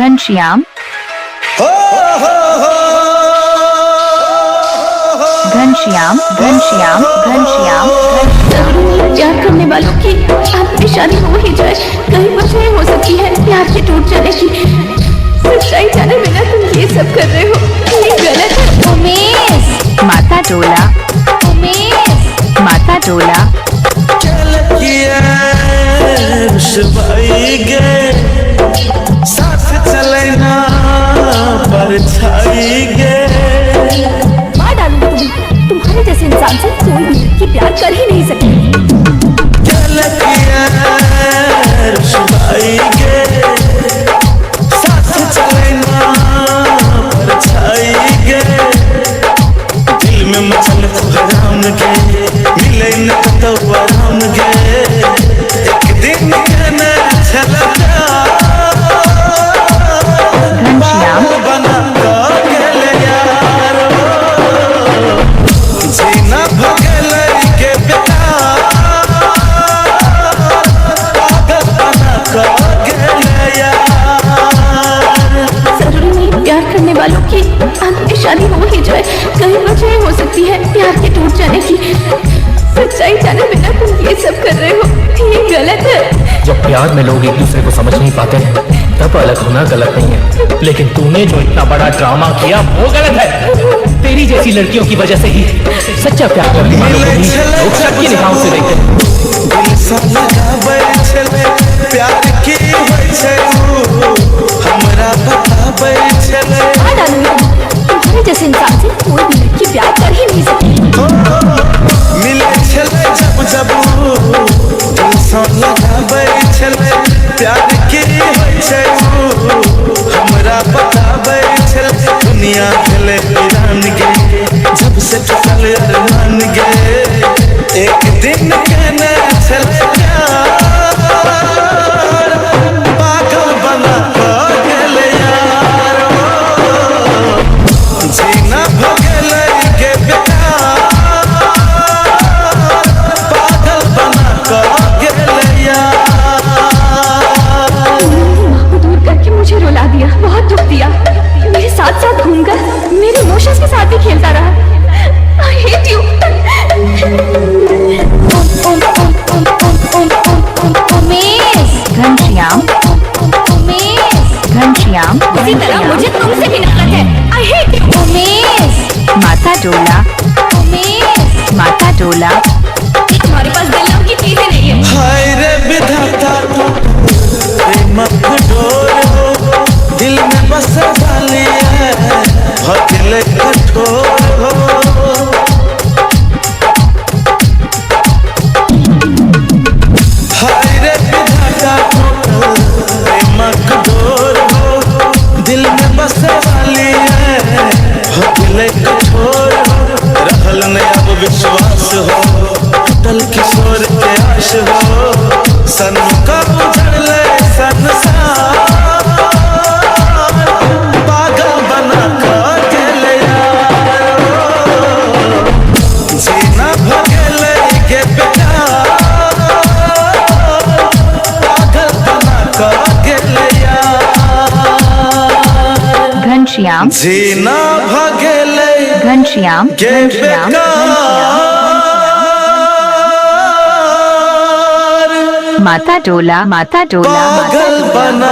घनश्याम घनश्याम घनश्याम घनश्याम प्यार करने वालों की आपकी शादी हो ही जाए, कहीं बच नहीं हो सकती है प्यार के टूट जाने की। सच्चाई जाने बिना तुम ये सब कर रहे हो, ये गलत है। उमेश माता टोला उमेश माता टोला साथ चले ना परछाई गे। मार डालूंगी तुम्हारे जैसे इंसान से कोई भी लड़की प्यार कर ही नहीं सकती। साथ चले ना परछाई गे। दिल में मचल हराम गे, मिले न तो आराम गे। एक दिन कहना चला घनश्याम बना गेले यारो, जीना भगले के प्यार बना गेले यार। जरूरी नहीं प्यार करने वालों की आपकी शादी हो ही जाए, कहीं बच नहीं हो सकती है प्यार के टूट जाने की। सच्चाई जाने बिना तुम ये सब कर रहे हो, ये गलत है। जब प्यार में लोग एक दूसरे को समझ नहीं पाते हैं तब अलग होना गलत नहीं है, लेकिन तूने जो इतना बड़ा ड्रामा किया वो गलत है। तेरी जैसी लड़कियों की वजह से ही सच्चा प्यार करने वालों को भी लोग शक की निगाहों से देखते हैं। दिल सा लगाबै छले प्यार की होय छै ऊ, हमरा बताबै छले। मार डालूंगी तुम्हारे जैसे इंसान से कोई भी लड़की प्यार कर ही नहीं सकती। मिले छले जब जब दिल सा लगाबै छले प्यार की होय छै ऊ, हमरा बताबै छले। दुनिया खेले वीरान गे, जब से टूटल अरमान गे। एक दिन कहने चले प्यार पागल बना गेले यार। जीना भगले के प्यार पागल बना गेले यार। दूर करके मुझे रुला दिया, बहुत दुख दिया। मेरे साथ साथ घूमकर मेरे इमोशंस के साथ भी खेलता रहा। I hate you. Umesh Ghanshyam Umesh Ghanshyam इसी तरह मुझे तुमसे भी नफरत है। I hate you. उमेश माता टोला उमेश माता टोला तुम्हारे पास दिल नाम की चीजें नहीं है। हाय रे विधाता प्रेम कठोर हो, दिल में बसे वाली है दिल कठोर हो। हाय रे विधाता प्रेम कठोर हो, दिल में बसे वाली है दिल कठोर हो। रहल न अब विश्वास हो, टल किशोर के आश हो। सन का उजड़ ले संसार पागल बना गेले यार। जीना भगले के प्यार पागल बना गेले यार। घनश्याम जीना भगले घनश्याम के घनश्याम प्यार माता टोला माता टोला पागल बना